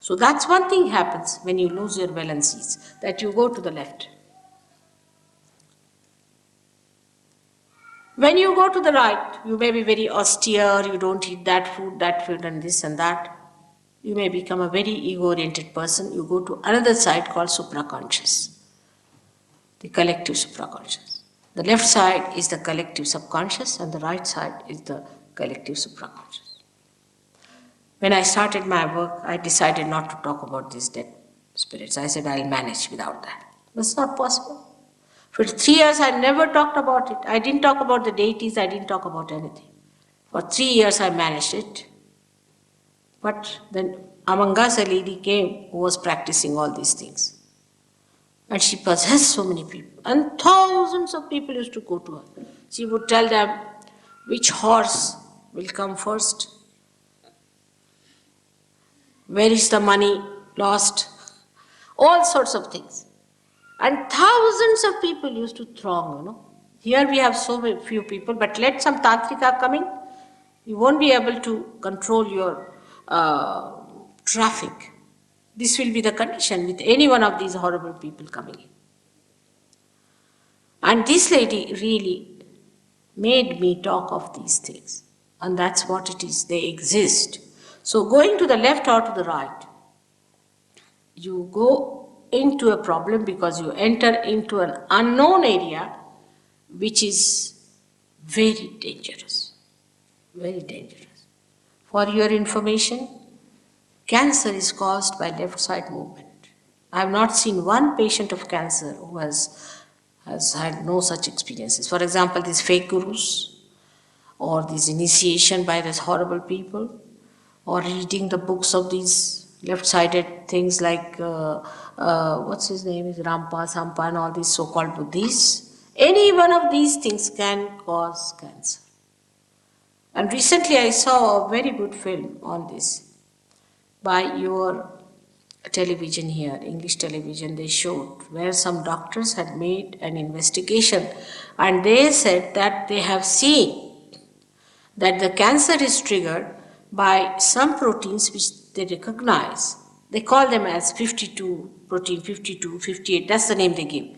So that's one thing happens when you lose your balances, that you go to the left. When you go to the right, you may be very austere, you don't eat that food, and this and that. You may become a very ego-oriented person. You go to another side called supraconscious, the collective supraconscious. The left side is the collective subconscious, and the right side is the collective supraconscious. When I started my work, I decided not to talk about these dead spirits. I said, I'll manage without that. That's not possible. For 3 years, I never talked about it. I didn't talk about the deities, I didn't talk about anything. For 3 years, I managed it. But then among us, a lady came who was practicing all these things. And she possessed so many people. And thousands of people used to go to her. She would tell them which horse will come first, where is the money lost, all sorts of things. And thousands of people used to throng, Here we have so few people, but let some tantrika come in, you won't be able to control your traffic. This will be the condition with any one of these horrible people coming in. And this lady really made me talk of these things. And that's what it is, they exist. So going to the left or to the right, you go into a problem because you enter into an unknown area which is very dangerous. Very dangerous. For your information, cancer is caused by left side movement. I have not seen one patient of cancer who has had no such experiences. For example, these fake gurus, or this initiation by these horrible people, or reading the books of these left-sided things like, what's his name, is Rampa, Sampa, and all these so-called Buddhists. Any one of these things can cause cancer. And recently I saw a very good film on this by your television here, English television. They showed where some doctors had made an investigation, and they said that they have seen that the cancer is triggered by some proteins which they recognize. They call them as 52, protein 52, 58, that's the name they give.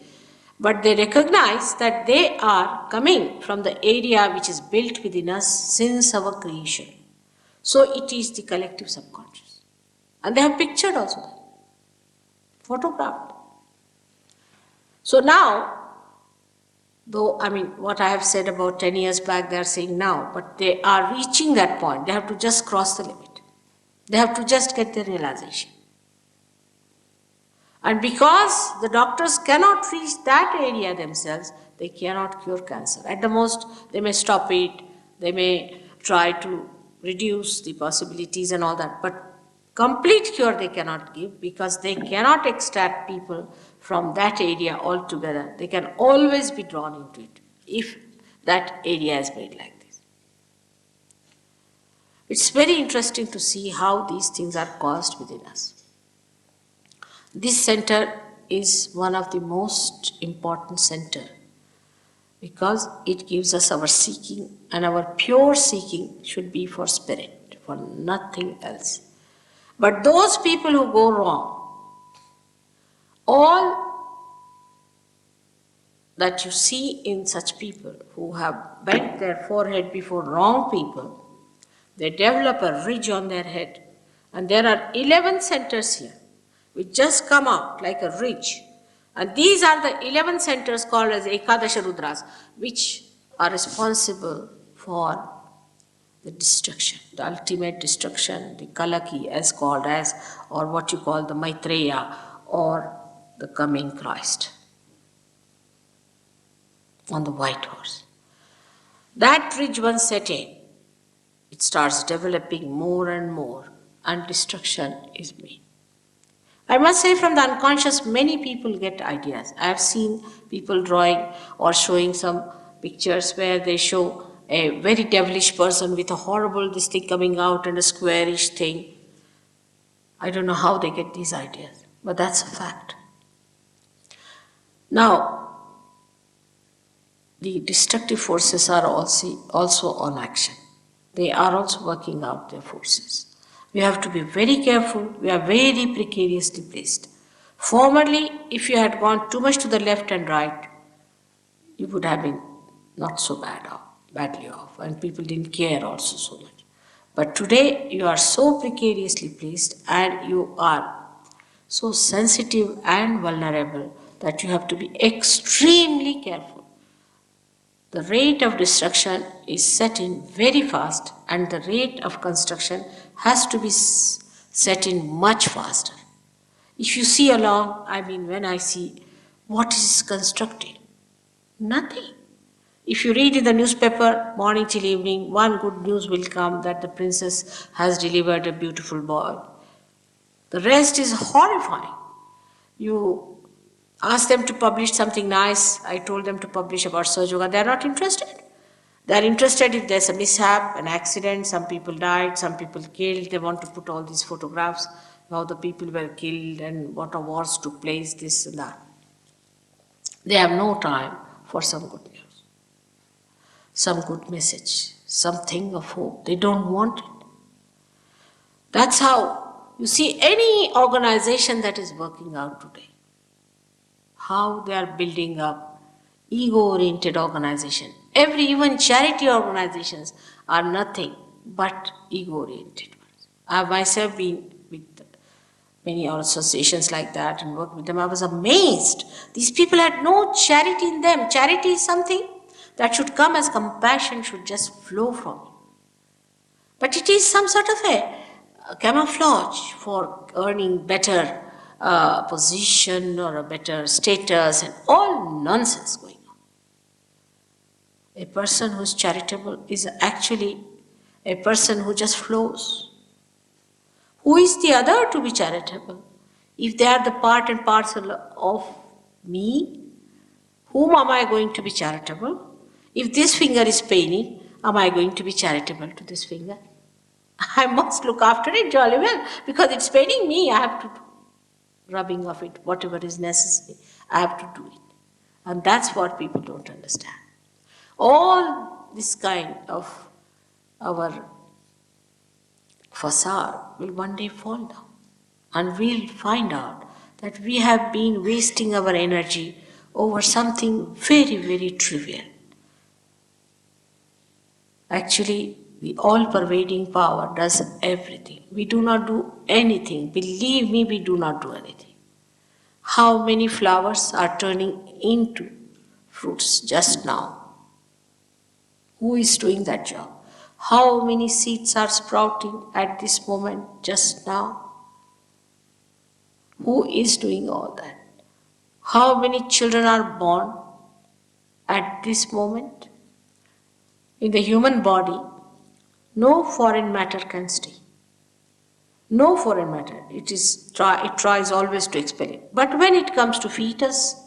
But they recognize that they are coming from the area which is built within us since our creation. So it is the collective subconscious. And they have pictured also that, photographed. So now, though, what I have said about 10 years back, they are saying now, but they are reaching that point. They have to just cross the limit. They have to just get the realization. And because the doctors cannot reach that area themselves, they cannot cure cancer. At the most, they may stop it, they may try to reduce the possibilities and all that, but complete cure they cannot give because they cannot extract people from that area altogether. They can always be drawn into it if that area is made like this. It's very interesting to see how these things are caused within us. This center is one of the most important center because it gives us our seeking, and our pure seeking should be for spirit, for nothing else. But those people who go wrong, all that you see in such people who have bent their forehead before wrong people, they develop a ridge on their head. And there are 11 centers here which just come out like a ridge. And these are the 11 centers called as Ekadasha Rudras, which are responsible for the destruction, the ultimate destruction, the Kalaki as called as, or what you call the Maitreya, or the coming Christ on the white horse. That ridge once set in, it starts developing more and more, and destruction is made. I must say, from the unconscious, many people get ideas. I have seen people drawing or showing some pictures where they show a very devilish person with a horrible this thing coming out and a squarish thing. I don't know how they get these ideas, but that's a fact. Now, the destructive forces are also on action. They are also working out their forces. We have to be very careful. We are very precariously placed. Formerly, if you had gone too much to the left and right, you would have been not so badly off, and people didn't care also so much. But today, you are so precariously placed and you are so sensitive and vulnerable that you have to be extremely careful. The rate of destruction is set in very fast, and the rate of construction has to be set in much faster. If you see along, when I see what is constructed, nothing. If you read in the newspaper morning till evening, one good news will come that the princess has delivered a beautiful boy. The rest is horrifying. You ask them to publish something nice. I told them to publish about Yoga. They are not interested. They are interested if there's a mishap, an accident, some people died, some people killed. They want to put all these photographs, how the people were killed and what wars took place, this and that. They have no time for some good news, some good message, something of hope. They don't want it. That's how you see any organization that is working out today, how they are building up ego-oriented organization. Even charity organizations are nothing but ego-oriented ones. I have myself been with many associations like that and worked with them. I was amazed. These people had no charity in them. Charity is something that should come as compassion, should just flow from you. But it is some sort of a camouflage for earning better position or a better status and all nonsense going on. A person who is charitable is actually a person who just flows. Who is the other to be charitable? If they are the part and parcel of me, whom am I going to be charitable? If this finger is paining, am I going to be charitable to this finger? I must look after it jolly well because it's paining me. I have to do rubbing of it, whatever is necessary. I have to do it. And that's what people don't understand. All this kind of our facade will one day fall down. And we'll find out that we have been wasting our energy over something very, very trivial. Actually, the all-pervading power does everything. We do not do anything. Believe me, we do not do anything. How many flowers are turning into fruits just now? Who is doing that job? How many seeds are sprouting at this moment just now? Who is doing all that? How many children are born at this moment? In the human body, no foreign matter can stay. No foreign matter. It tries always to expel it. But when it comes to fetus,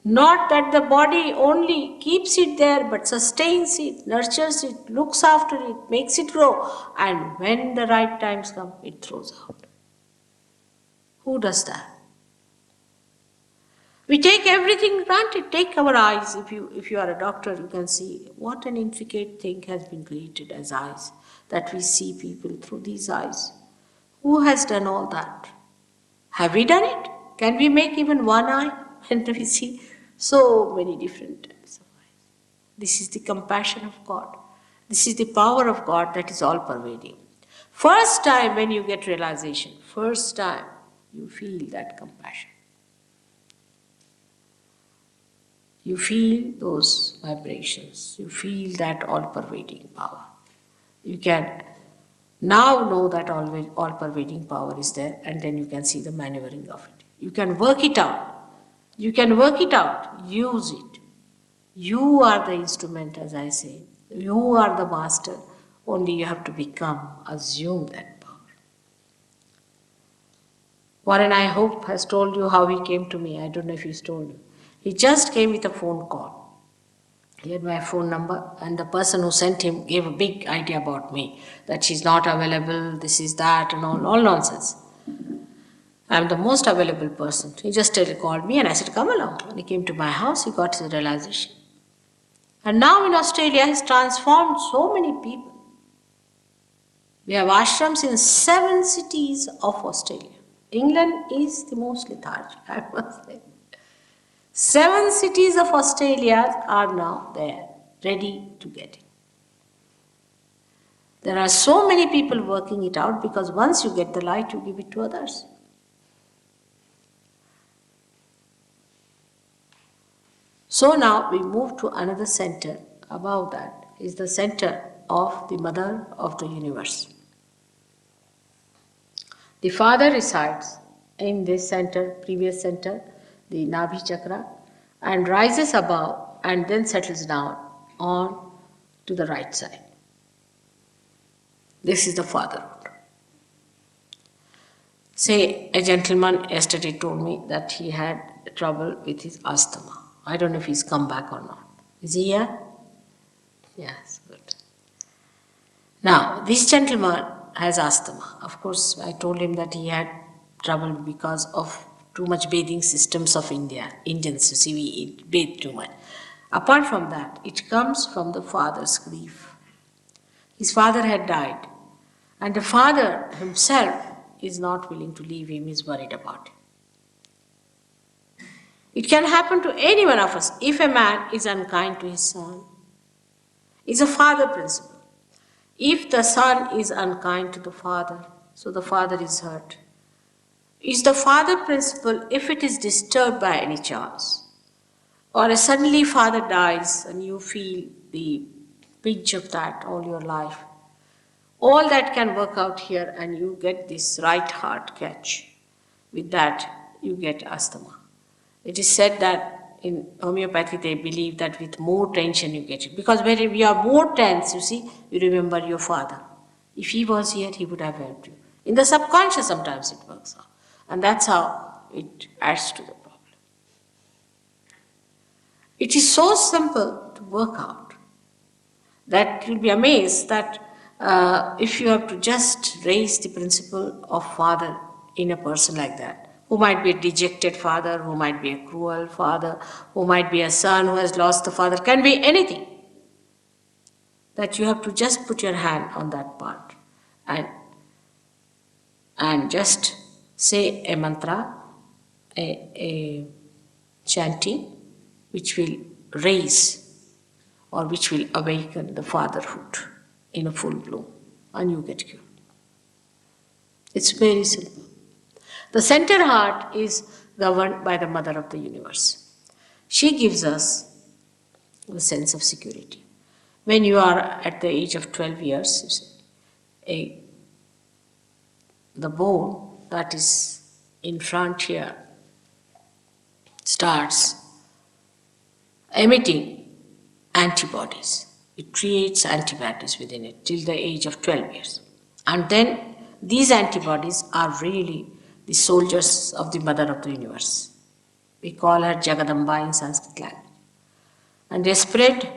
not that the body only keeps it there, but sustains it, nurtures it, looks after it, makes it grow, and when the right times come, it throws out. Who does that? We take everything granted. Take our eyes. If you are a doctor, you can see what an intricate thing has been created as eyes, that we see people through these eyes. Who has done all that? Have we done it? Can we make even one eye? And we see so many different types of eyes. This is the compassion of God. This is the power of God that is all pervading. First time when you get realization, first time you feel that compassion. You feel those vibrations. You feel that all-pervading power. You can now know that all-pervading power is there, and then you can see the maneuvering of it. You can work it out. You can work it out. Use it. You are the instrument, as I say. You are the master. Only you have to assume that power. Warren, I hope, has told you how he came to me. I don't know if he's told you. He just came with a phone call. He had my phone number, and the person who sent him gave a big idea about me, that she's not available, this is that, and all nonsense. I'm the most available person. He just called me, and I said, come along. When he came to my house, he got his realization. And now in Australia, he's transformed so many people. We have ashrams in 7 cities of Australia. England is the most lethargic, I must say. 7 cities of Australia are now there, ready to get it. There are so many people working it out because once you get the light, you give it to others. So now we move to another center. Above that is the center of the mother of the universe. The father resides in this center, previous center, the Nabhi chakra, and rises above and then settles down on to the right side. This is the fatherhood. Say, a gentleman yesterday told me that he had trouble with his asthma. I don't know if he's come back or not. Is he here? Yes, good. Now, this gentleman has asthma. Of course, I told him that he had trouble because of too much bathing systems of India. Indians, you see, we bathe too much. Apart from that, it comes from the father's grief. His father had died, and the father himself is not willing to leave him, is worried about him. It can happen to any one of us. If a man is unkind to his son, it's a father principle. If the son is unkind to the father, so the father is hurt. It's the father principle if it is disturbed by any chance. Or suddenly father dies and you feel the pinch of that all your life. All that can work out here and you get this right heart catch. With that, you get asthma. It is said that in homeopathy they believe that with more tension you get it. Because when you are more tense, you see, you remember your father. If he was here, he would have helped you. In the subconscious sometimes it works out. And that's how it adds to the problem. It is so simple to work out that you'll be amazed that if you have to just raise the principle of father in a person like that, who might be a dejected father, who might be a cruel father, who might be a son who has lost the father, can be anything. That you have to just put your hand on that part and just say a mantra, a chanting, which will raise or which will awaken the fatherhood in a full bloom, and you get cured. It's very simple. The center heart is governed by the mother of the universe. She gives us the sense of security. When you are at the age of 12 years, you see, the bone that is in front here starts emitting antibodies. It creates antibodies within it till the age of 12 years. And then these antibodies are really the soldiers of the mother of the universe. We call her Jagadamba in Sanskrit language. And they spread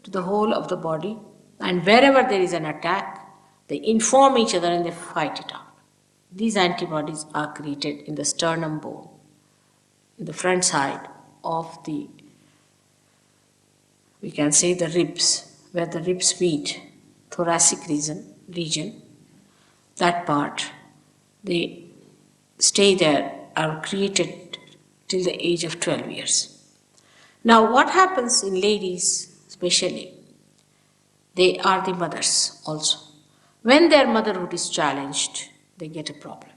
to the whole of the body, and wherever there is an attack, they inform each other and they fight it out. These antibodies are created in the sternum bone, in the front side of the, we can say, the ribs, where the ribs meet, thoracic region, that part, they stay there, are created till the age of 12 years. Now what happens in ladies especially, they are the mothers also. When their motherhood is challenged, they get a problem.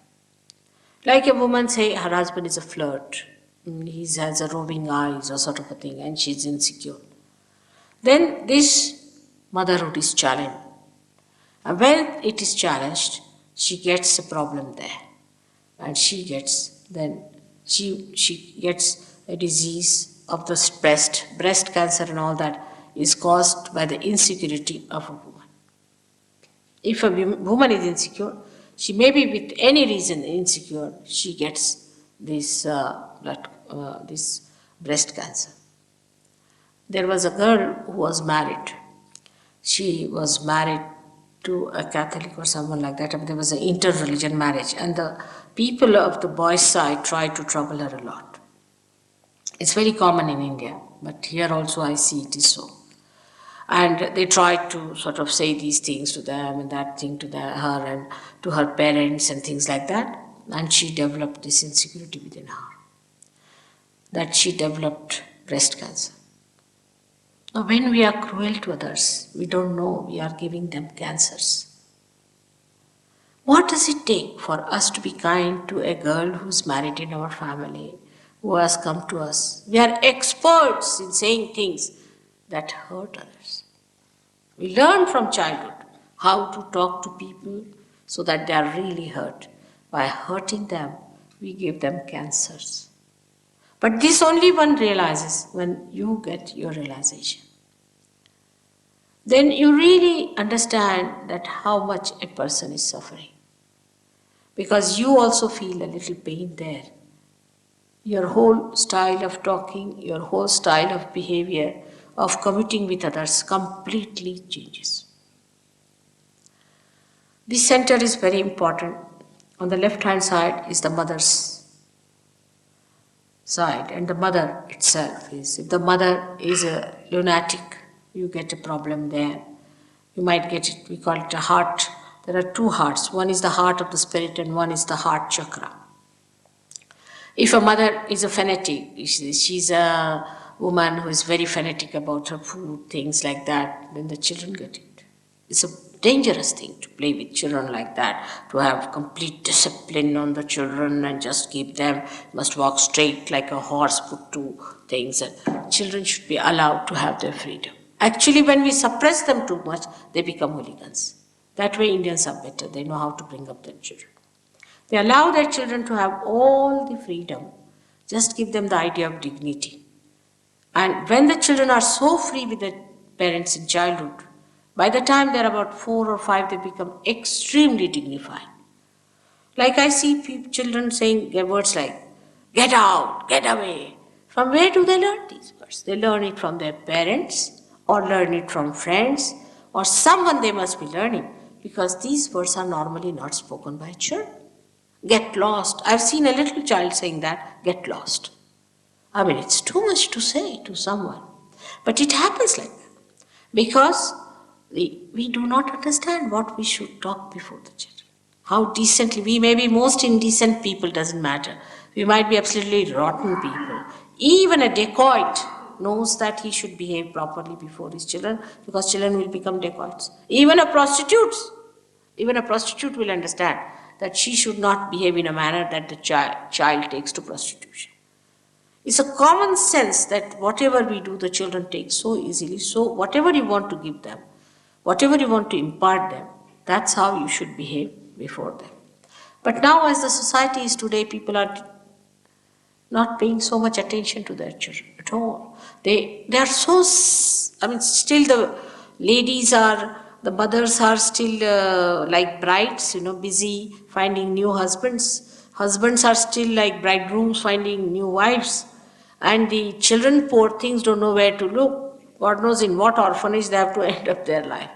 Like a woman, say her husband is a flirt, he has a roving eyes or sort of a thing, and she's insecure. Then this motherhood is challenged. And when it is challenged, she gets a problem there. And she gets a disease of the breast cancer and all that is caused by the insecurity of a woman. If a woman is insecure, she may be with any reason insecure, she gets this breast cancer. There was a girl who was married. She was married to a Catholic or someone like that, but there was an inter-religion marriage, and the people of the boys' side tried to trouble her a lot. It's very common in India, but here also I see it is so. And they tried to sort of say these things to them and that thing to her and to her parents and things like that. And she developed this insecurity within her, that she developed breast cancer. Now, when we are cruel to others, we don't know we are giving them cancers. What does it take for us to be kind to a girl who's married in our family, who has come to us? We are experts in saying things that hurt others. We learn from childhood how to talk to people so that they are really hurt. By hurting them, we give them cancers. But this only one realizes when you get your realization. Then you really understand that how much a person is suffering. Because you also feel a little pain there. Your whole style of talking, your whole style of behavior, of commuting with others completely changes. This center is very important. On the left-hand side is the mother's side, and the mother itself is. If the mother is a lunatic, you get a problem there. You might get it, we call it a heart. There are two hearts. One is the heart of the spirit and one is the heart chakra. If a mother is a fanatic, she's a woman who is very fanatic about her food, things like that, then the children get it. It's a dangerous thing to play with children like that, to have complete discipline on the children and just keep them, must walk straight like a horse, put two things. And children should be allowed to have their freedom. Actually, when we suppress them too much, they become hooligans. That way Indians are better. They know how to bring up their children. They allow their children to have all the freedom. Just give them the idea of dignity. And when the children are so free with their parents in childhood, by the time they're about 4 or 5, they become extremely dignified. Like I see children saying words like, get out, get away. From where do they learn these words? They learn it from their parents or learn it from friends or someone they must be learning, because these words are normally not spoken by children. Get lost. I've seen a little child saying that, get lost. I mean, it's too much to say to someone. But it happens like that because we do not understand what we should talk before the children. How decently, we may be most indecent people, doesn't matter. We might be absolutely rotten people. Even a dacoit knows that he should behave properly before his children, because children will become dacoits. Even a prostitute will understand that she should not behave in a manner that the child takes to prostitution. It's a common sense that whatever we do, the children take so easily. So whatever you want to give them, whatever you want to impart them, that's how you should behave before them. But now, as the society is today, people are not paying so much attention to their children at all. They are so, still the ladies are, the mothers are still like brides, busy finding new husbands. Husbands are still like bridegrooms finding new wives. And the children, poor things, don't know where to look. God knows in what orphanage they have to end up their life.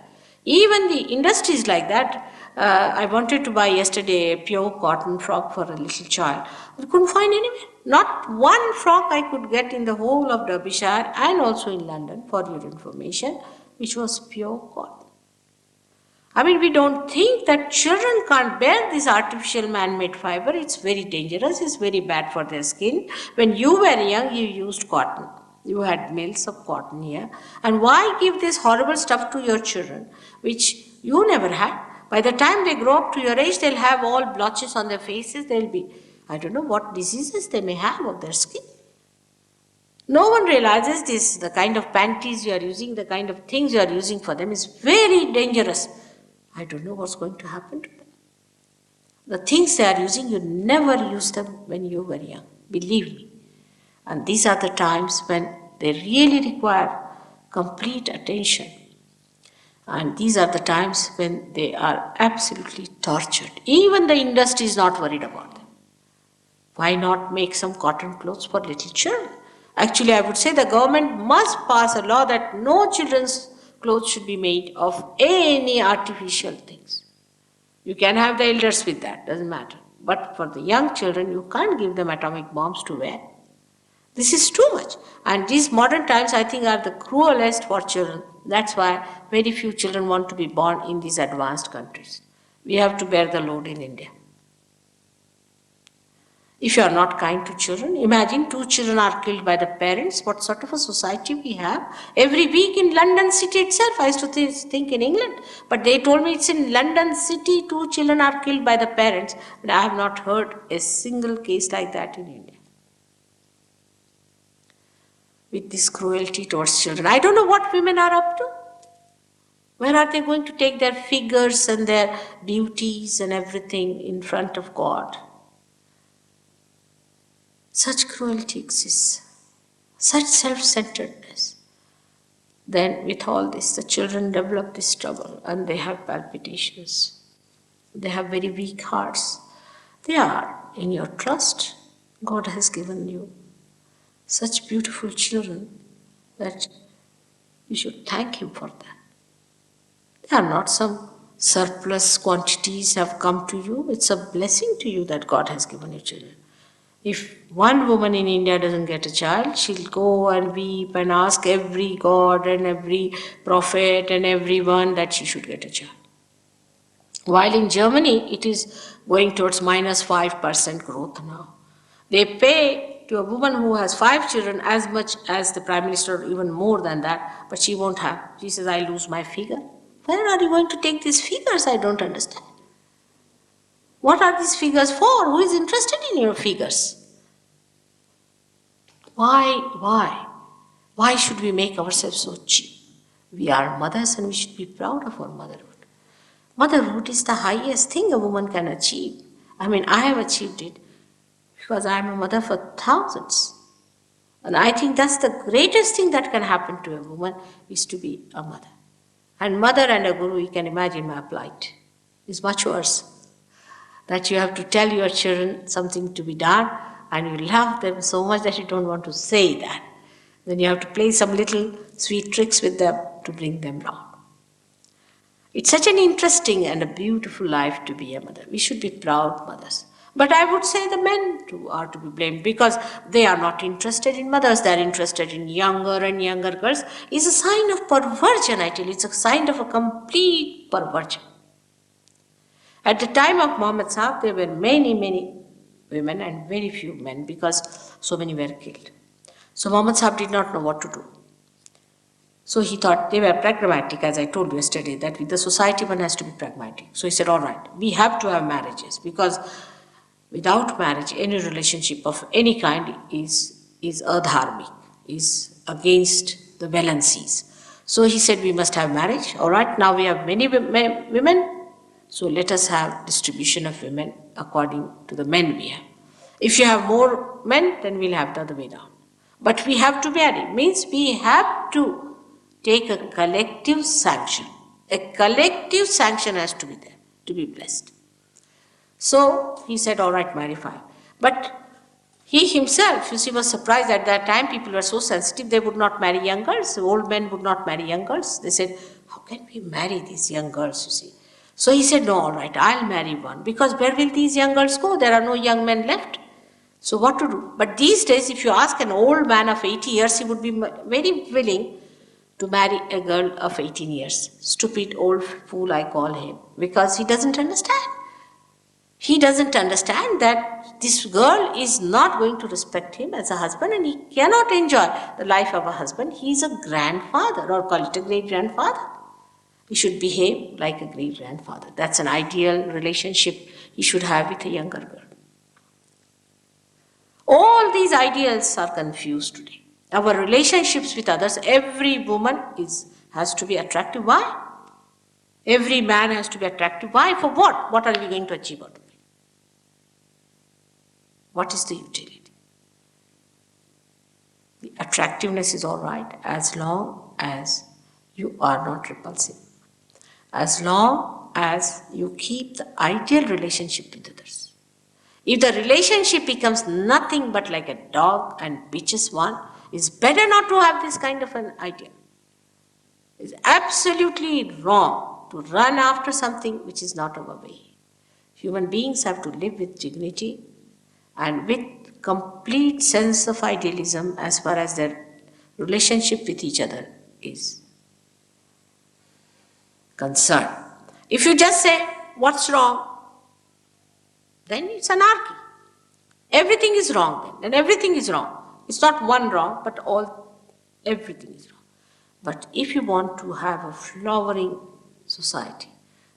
Even the industries like that. I wanted to buy yesterday a pure cotton frock for a little child. I couldn't find anywhere. Not one frock I could get in the whole of Derbyshire and also in London, for your information, which was pure cotton. I mean, we don't think that children can't bear this artificial man-made fiber. It's very dangerous. It's very bad for their skin. When you were young, you used cotton. You had mills of cotton here. And why give this horrible stuff to your children, which you never had? By the time they grow up to your age, they'll have all blotches on their faces. They'll be, I don't know what diseases they may have of their skin. No one realizes this. The kind of panties you are using, the kind of things you are using for them is very dangerous. I don't know what's going to happen to them. The things they are using, you never used them when you were young. Believe me. And these are the times when they really require complete attention. And these are the times when they are absolutely tortured. Even the industry is not worried about them. Why not make some cotton clothes for little children? Actually, I would say the government must pass a law that no children's clothes should be made of any artificial things. You can have the elders with that, doesn't matter. But for the young children, you can't give them atomic bombs to wear. This is too much. And these modern times, I think, are the cruelest for children. That's why very few children want to be born in these advanced countries. We have to bear the load in India. If you are not kind to children, imagine 2 children are killed by the parents. What sort of a society we have? Every week in London city itself, I used to think in England, but they told me it's in London city, 2 children are killed by the parents. But I have not heard a single case like that in India. With this cruelty towards children. I don't know what women are up to. Where are they going to take their figures and their beauties and everything in front of God? Such cruelty exists, such self-centeredness. Then with all this, the children develop this trouble and they have palpitations. They have very weak hearts. They are in your trust. God has given you such beautiful children that you should thank Him for that. They are not some surplus quantities have come to you. It's a blessing to you that God has given you children. If one woman in India doesn't get a child, she'll go and weep and ask every god and every prophet and everyone that she should get a child. While in Germany, it is going towards minus 5% growth now. They pay to a woman who has 5 children as much as the Prime Minister, or even more than that, but she won't have. She says, I lose my figure. Where are you going to take these figures? I don't understand. What are these figures for? Who is interested in your figures? Why? Why should we make ourselves so cheap? We are mothers and we should be proud of our motherhood. Motherhood is the highest thing a woman can achieve. I mean, I have achieved it because I am a mother for thousands. And I think that's the greatest thing that can happen to a woman is to be a mother. And mother and a guru, you can imagine my plight, is much worse. That you have to tell your children something to be done and you love them so much that you don't want to say that. Then you have to play some little sweet tricks with them to bring them round. It's such an interesting and a beautiful life to be a mother. We should be proud mothers. But I would say the men too are to be blamed because they are not interested in mothers. They are interested in younger and younger girls. It's a sign of perversion, I tell you. It's a sign of a complete perversion. At the time of Muhammad Sahib, there were many women and very few men because so many were killed. So Muhammad Sahib did not know what to do. So he thought they were pragmatic, as I told you yesterday, that with the society one has to be pragmatic. So he said, all right, we have to have marriages because without marriage, any relationship of any kind is adharmic, is against the valencies. So he said, we must have marriage. All right, now we have many women, so let us have distribution of women according to the men we have. If you have more men, then we'll have the other way down. But we have to marry, means we have to take a collective sanction. A collective sanction has to be there to be blessed. So he said, all right, marry 5. But he himself, you see, was surprised at that time. People were so sensitive, they would not marry young girls. Old men would not marry young girls. They said, how can we marry these young girls, you see? So he said, no, all right, I'll marry 1. Because where will these young girls go? There are no young men left. So what to do? But these days, if you ask an old man of 80 years, he would be very willing to marry a girl of 18 years. Stupid old fool, I call him, because he doesn't understand. He doesn't understand that this girl is not going to respect him as a husband and he cannot enjoy the life of a husband. He is a grandfather, or call it a great-grandfather. He should behave like a great-grandfather. That's an ideal relationship he should have with a younger girl. All these ideals are confused today. Our relationships with others, every woman has to be attractive. Why? Every man has to be attractive. Why? For what? What are we going to achieve out of it? What is the utility? The attractiveness is all right as long as you are not repulsive. As long as you keep the ideal relationship with others. If the relationship becomes nothing but like a dog and bitches one, it's better not to have this kind of an idea. It's absolutely wrong to run after something which is not our way. Human beings have to live with dignity and with complete sense of idealism as far as their relationship with each other is concerned. If you just say, what's wrong? Then it's anarchy. Everything is wrong then, and everything is wrong. It's not one wrong, but everything is wrong. But if you want to have a flowering society,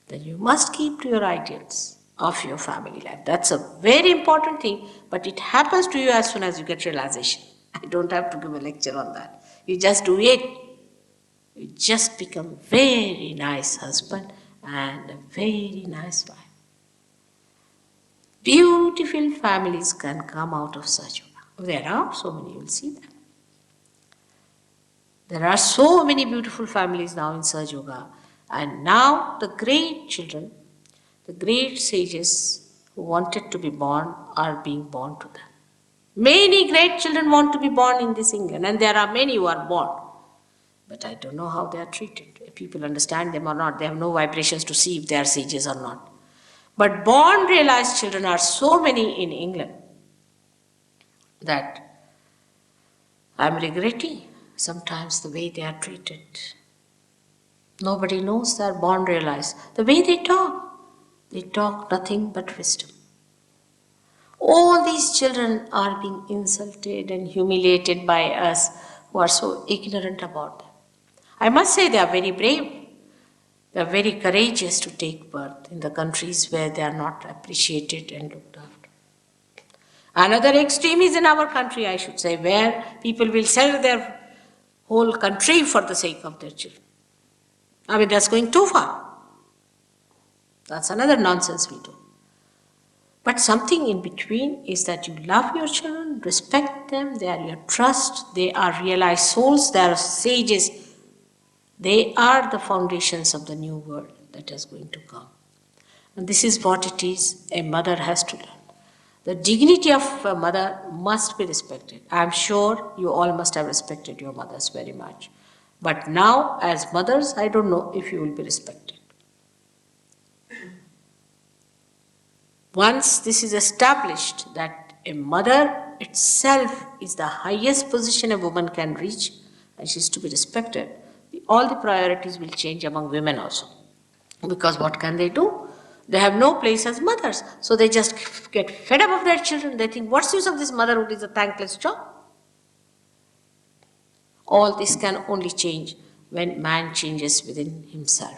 then you must keep to your ideals of your family life. That's a very important thing, but it happens to you as soon as you get realization. I don't have to give a lecture on that. You just do it. You just become very nice husband and a very nice wife. Beautiful families can come out of such. There are so many, you will see them. There are so many beautiful families now in Sahaja Yoga. And now the great children, the great sages who wanted to be born are being born to them. Many great children want to be born in this England, and there are many who are born. But I don't know how they are treated. If people understand them or not. They have no vibrations to see if they are sages or not. But born realized children are so many in England that I am regretting sometimes the way they are treated. Nobody knows they are born realized. The way they talk nothing but wisdom. All these children are being insulted and humiliated by us who are so ignorant about them. I must say they are very brave. They are very courageous to take birth in the countries where they are not appreciated and looked after. Another extreme is in our country, I should say, where people will sell their whole country for the sake of their children. I mean, that's going too far. That's another nonsense we do. But something in between is that you love your children, respect them, they are your trust, they are realized souls, they are sages. They are the foundations of the new world that is going to come. And this is what it is a mother has to learn. The dignity of a mother must be respected. I am sure you all must have respected your mothers very much. But now, as mothers, I don't know if you will be respected. Once this is established that a mother itself is the highest position a woman can reach, and she is to be respected, all the priorities will change among women also. Because what can they do? They have no place as mothers. So they just get fed up of their children. They think, what's the use of this motherhood? Is a thankless job. All this can only change when man changes within himself.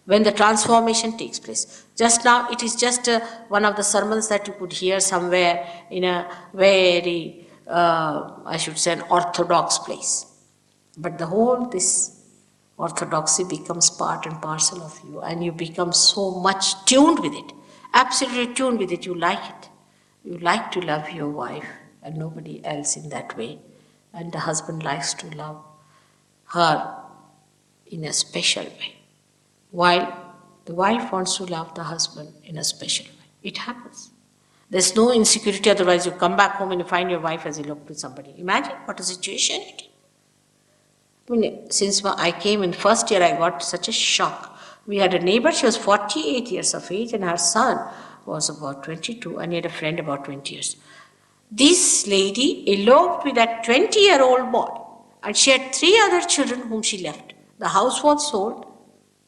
When the transformation takes place. Just now, it is just one of the sermons that you could hear somewhere in a very, I should say, an orthodox place. But the whole, this orthodoxy becomes part and parcel of you, and you become so much tuned with it, absolutely tuned with it. You like it. You like to love your wife and nobody else in that way. And the husband likes to love her in a special way, while the wife wants to love the husband in a special way. It happens. There's no insecurity, otherwise you come back home and you find your wife has eloped with somebody. Imagine what a situation it is. I mean, since I came in first year, I got such a shock. We had a neighbor, she was 48 years of age, and her son was about 22, and he had a friend about 20 years. This lady eloped with that 20-year-old boy, and she had 3 other children whom she left. The house was sold,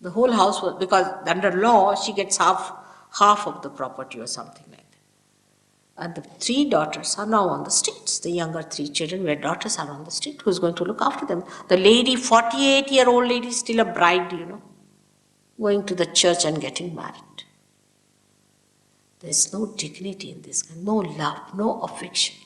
the whole house was, because under law, she gets half of the property or something like that. And the 3 daughters are now on the streets. The younger 3 children, where daughters are on the street, who's going to look after them? The lady, 48-year-old lady, still a bride, going to the church and getting married. There's no dignity in this, no love, no affection.